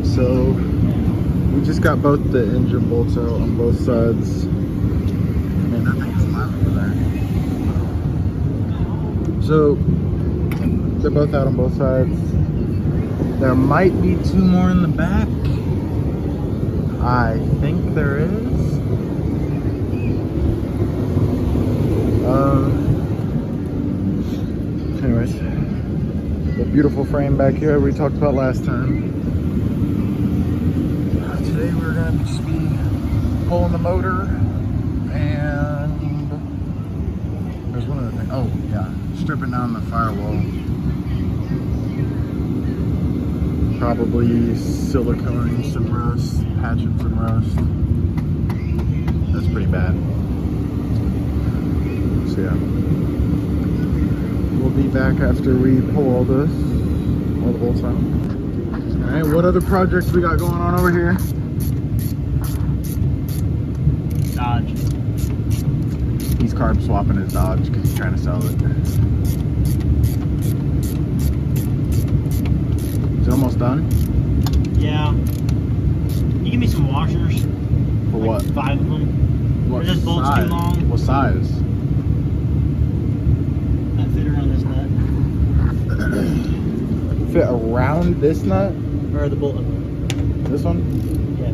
So we just got both the engine bolts out on both sides. Man, that thing is loud over there. So they're both out on both sides. There might be 2 more in the back. I think there is. Anyways, the beautiful frame back here we talked about last time. Today we're gonna just be pulling the motor, and there's one other thing. Oh yeah, stripping down the firewall. Probably siliconing some rust, patching some rust. That's pretty bad. So yeah, we'll be back after we pull all the bolts out. All right, what other projects we got going on over here? Dodge. He's carb swapping his Dodge because he's trying to sell it. Is it almost done? Yeah. You give me some washers. For like what? 5 of them. What Are those bolts size? too long? What size? That fit around this nut. Fit around this nut? Or the bolt. This one? Yeah.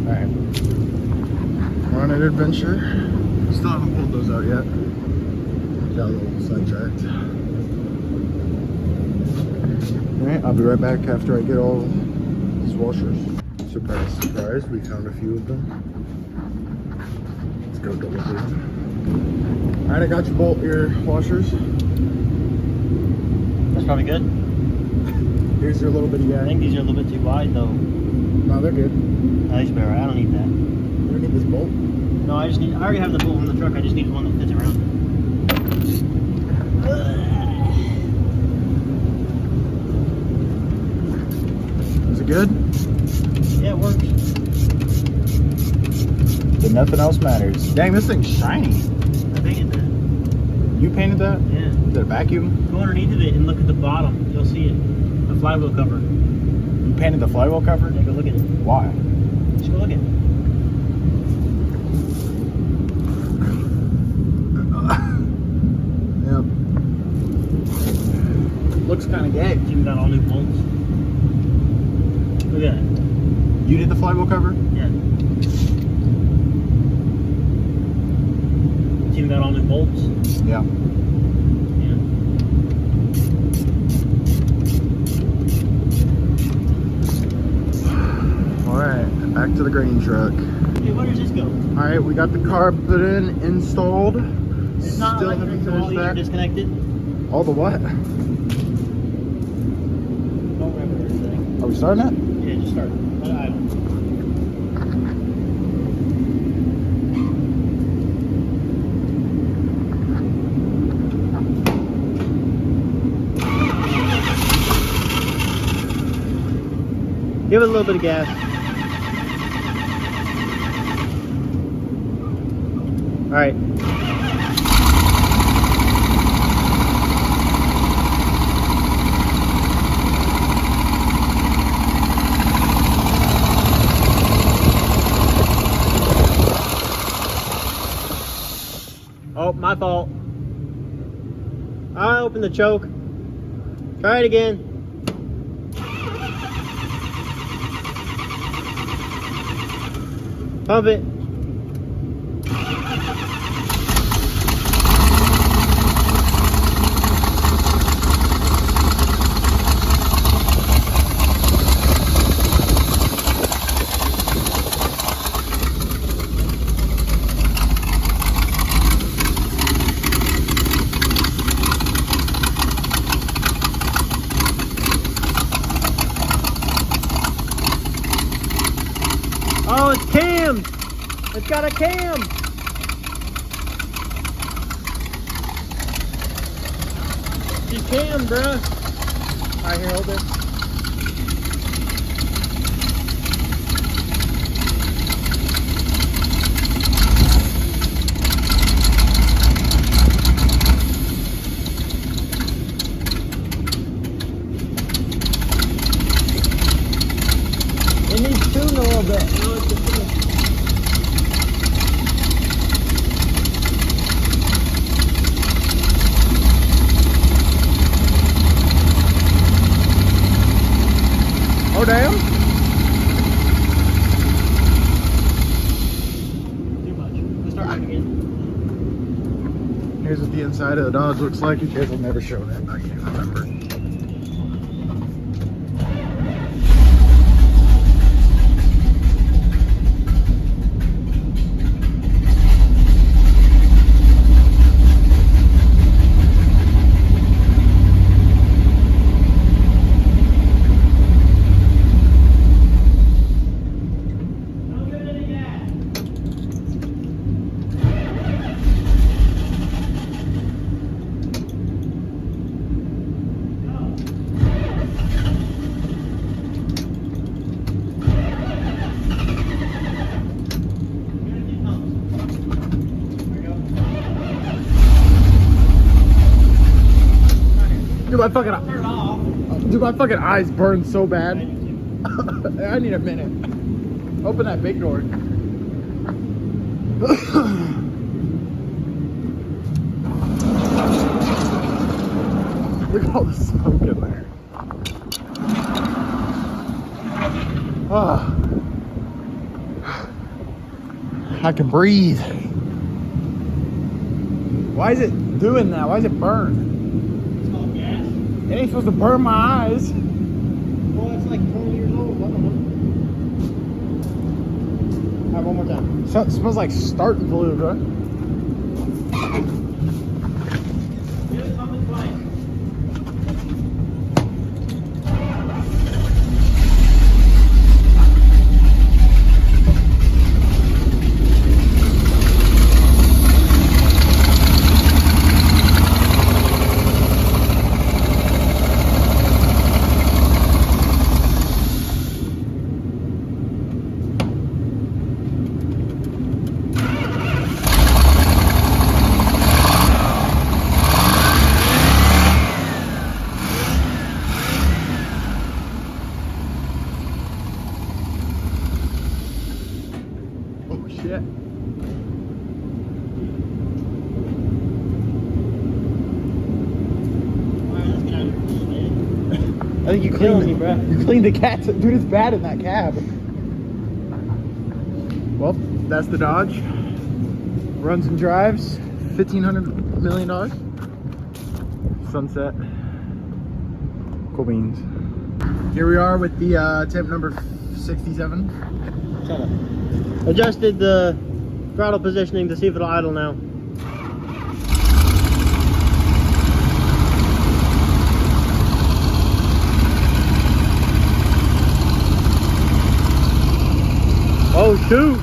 Alright. We're on an adventure. Still haven't pulled those out yet. Got a little sidetracked. Alright, I'll be right back after I get all these washers. Surprise, surprise, we found a few of them. Let's go double do them. Alright, I got your washers. That's probably good. Here's your little bitty I guy. think these are a little bit too wide though. No, they're good. No, these are better. I don't need that. You don't need this bolt? No, I already have the bolt on the truck. I just need one that fits around. Is it good? Yeah, it works. But nothing else matters. Dang, this thing's shiny. I painted that. You painted that? Yeah. Did it vacuum? Go underneath of it and look at the bottom. You'll see it. The flywheel cover. You painted the flywheel cover? Yeah, go look at it. Why? Just go look at it. Yep. Looks kind of gay. Jim got all new bolts. Look at it. You did the flywheel cover? Yeah. Jim got all new bolts. Yeah. Yeah. Alright, back to the grain truck. Hey, where does this go? Alright, we got the carb put in, installed. It's not Still electric, haven't so all finished these are that. disconnected. All the what? Don't remember everything. Are we starting it? Yeah, just start. I don't. Give it a little bit of gas. All right. Oh, my fault. I opened the choke. Try it again. Pump it. Oh, it's cammed. It's got a cam. She's cammed, bruh. All right, here, hold this. a little bit. Oh, damn. Too much. Let's start running again. Here's what the inside of the Dodge looks like. You guys have never shown it. I can't remember. Dude, my fucking eyes burn so bad. I need a minute. Open that big door. Look at all the smoke in there. I can breathe. Why is it doing that? Why is it burn? It ain't supposed to burn my eyes. Well, it's like 20 years old. I don't know. All right, one more time. So, it smells like starting fluid, huh? Shit. I think you cleaned the cat. Dude, it's bad in that cab. Well, that's the Dodge. Runs and drives. $1,500 million. Sunset. Cool beans. Here we are with the temp number 67. Shut up. Adjusted the throttle positioning to see if it'll idle now. Oh shoot!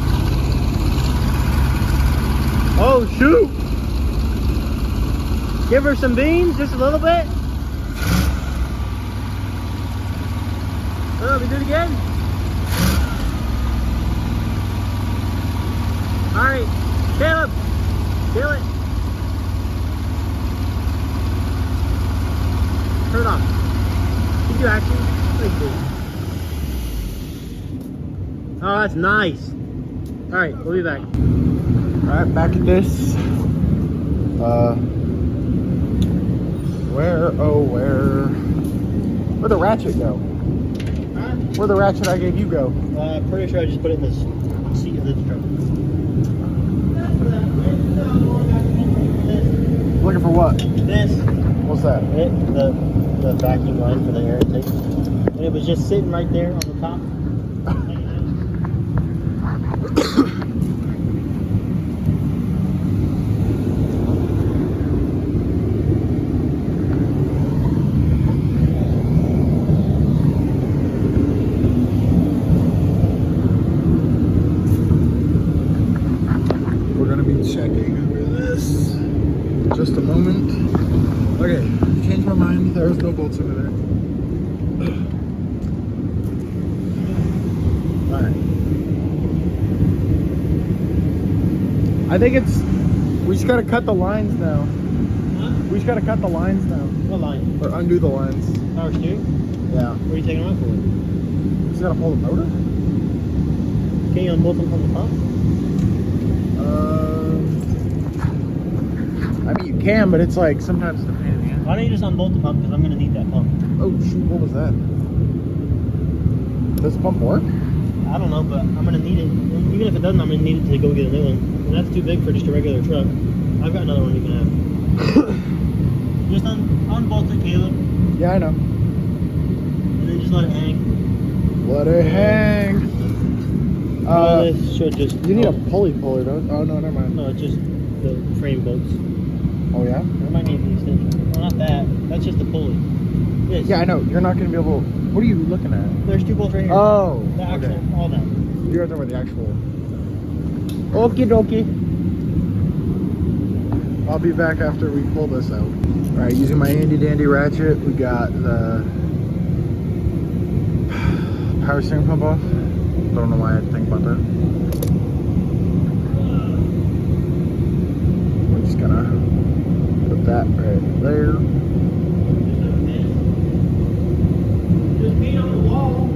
Oh shoot! Give her some beans, just a little bit. Oh, we do it again. All right, Caleb, kill it. Turn it off. Did you actually? Thank you. Oh, that's nice. All right, we'll be back. All right, back at this. Where'd the ratchet go? Huh? Where'd the ratchet I gave you go? Pretty sure I just put it in the seat of the truck. Looking for what? This. What's that? The vacuum line for the air intake. And it was just sitting right there on the top. We're gonna be checking under this. Just a moment. Okay, changed my mind. There's no bolts under there. Alright. I think we just gotta cut the lines now. Huh? We just gotta cut the lines now. What line? Or undo the lines. Power steering? Yeah. What are you taking them out for? Just gotta pull the motor? Can you unbolt them from the pump? I mean, you can, but it's like sometimes it's a pain in the ass. Why don't you just unbolt the pump? Because I'm going to need that pump. Oh, shoot, what was that? Does the pump work? I don't know, but I'm going to need it. Even if it doesn't, I'm going to need it to go get a new one. And that's too big for just a regular truck. I've got another one you can have. Just unbolt it, Caleb. Yeah, I know. And then just let it hang. Let it hang. This should just... You need a pulley puller, don't you? Oh, no, never mind. No, it's just the frame bolts. Oh, yeah? I might need the extension. Well, not that. That's just the pulley. This. Yeah, I know. You're not going to be able... What are you looking at? There's 2 bolts right here. Oh, The actual, okay. all that. You're talking about the actual... Okie dokie. I'll be back after we pull this out. Alright, using my handy dandy ratchet, we got the power steering pump off. Don't know why I had to think about that. We're just gonna put that right there. There's paint on the wall.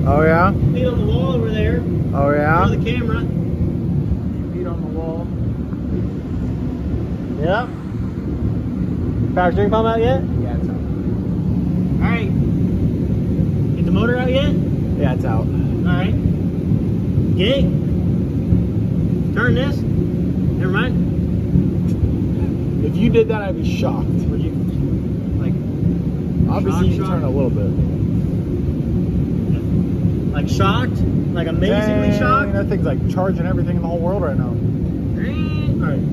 Oh yeah? Paint on the wall over there. Oh yeah? For the camera. Feet on the wall. Yep. Power steering pump out yet? Yeah, it's out. Alright. Get the motor out yet? Yeah, it's out. Alright. Gate. Turn this. Never mind. If you did that, I'd be shocked. Would you? Like, Obviously, you shock? turn a little bit. Like shocked? Like amazingly Dang, shocked? that thing's like charging everything in the whole world right now. Alright.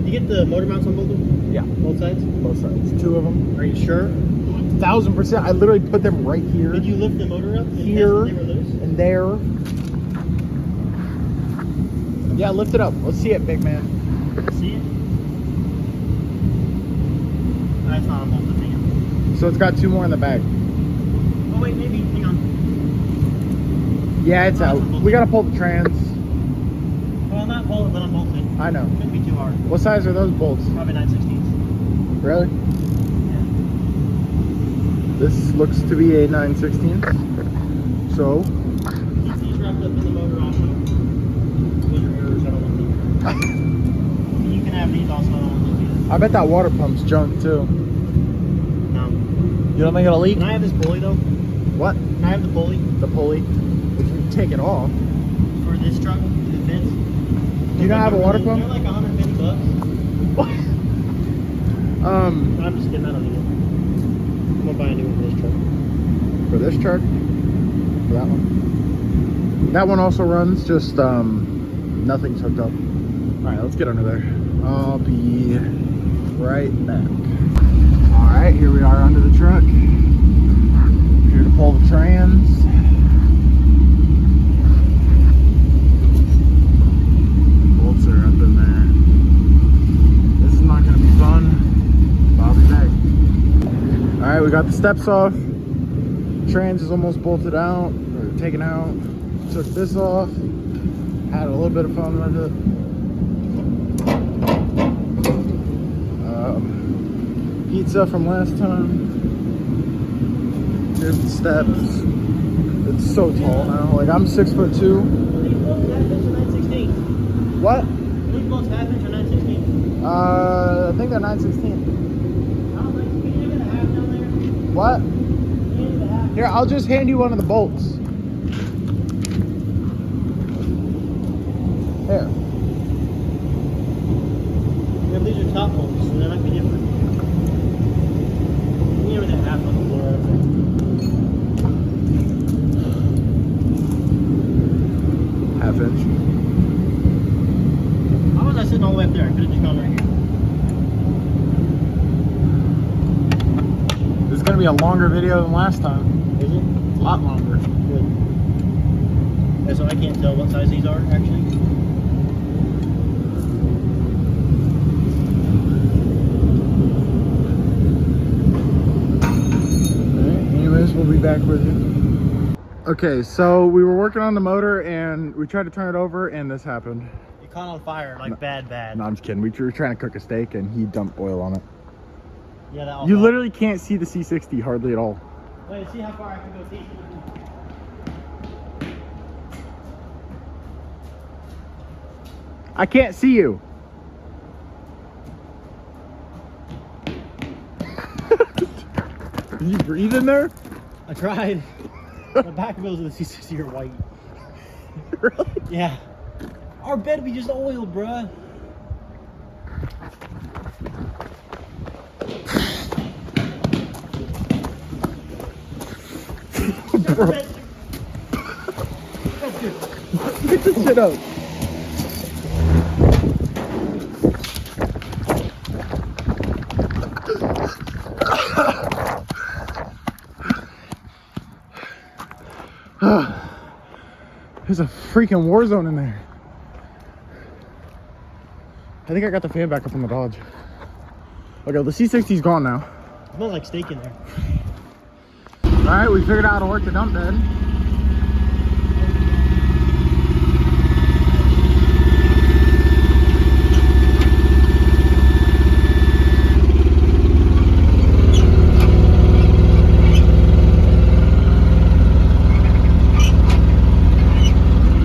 Did you get the motor mounts on both of them? Yeah, Both sides? both sides. 2 of them. Are you sure? 1000%. I literally put them right here. Did you lift the motor up and Here. test if they were loose? And there. Yeah, lift it up. Let's see it, big man. See it? That's not on both of them. So it's got 2 more in the bag. Oh wait, maybe. Hang on. Yeah, it's out. We gotta pull the trans. Well, not pull it, but unbolt it. I know. Shouldn't be too hard. What size are those bolts? Probably 9/16. Really? Yeah. This looks to be a 9/16. So, Keep these wrapped up in the motor also. Those are yours. I don't want them. You can have these also. I don't want those either. I bet that water pump's junk too. No. You don't think it'll leak? Can I have this pulley though? What? Can I have the pulley The pulley? If you take it off. for this truck? The fence? Do you not have a water pump? They're like $150. What? I'm just kidding. I don't need it. I'm gonna buy a new one for this truck. For this truck? For that one? That one also runs, just nothing's hooked up. Alright, let's get under there. I'll be right back. Alright, here we are under the truck. Here to pull the trans. Bolts are up in there. This is not gonna be fun, but I'll be back. Alright, we got the steps off. Trans is almost bolted out, or taken out. Took this off. Had a little bit of fun with it. Pizza from last time. Here's the steps. It's so tall now. Like, I'm 6'2". These bolts half inch or 9/16. What? These bolts half inch or 9/16. I think they're 9/16. I don't think. Can you give me the half down there? What? Can you give me the half? Here, I'll just hand you one of the bolts. Here. Yeah, these are top bolts, so they might be different. Can you give me the half on the floor out there? Half inch. How was I sitting all the way up there? I could have just gone right here. This is going to be a longer video than last time. Is it? A lot longer. Good. Yeah, so I can't tell what size these are, actually. Anyways, we'll be back with you. Okay, so we were working on the motor and we tried to turn it over and this happened. It caught on fire, like bad. No, I'm just kidding. We were trying to cook a steak and he dumped oil on it. Yeah, that all You fell. literally can't see the C60 hardly at all. Wait, see how far I can go see. I can't see you. Did you breathe in there? I tried. The back wheels of the C60 are white. Really? Yeah. Our bed we just oiled, bruh. Bro. That's good. Pick this shit up. There's a freaking war zone in there. I think I got the fan back up on the Dodge. Okay, the C60's gone now. It smells like steak in there. Alright, we figured out how to work the dump bed.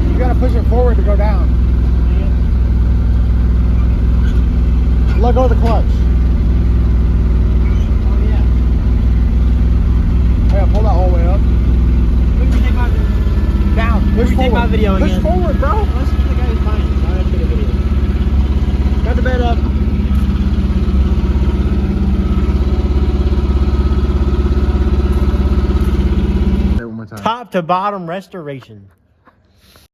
You gotta push it forward to go down. Let go of the clutch. Oh yeah. Yeah, pull that all the way up. Look, we take my Down. Push take forward. my video Push again. forward, bro. Oh, this is the guy who's buying it, so I have to take a video. Got the bed up. Say it one more time. Top to bottom restoration.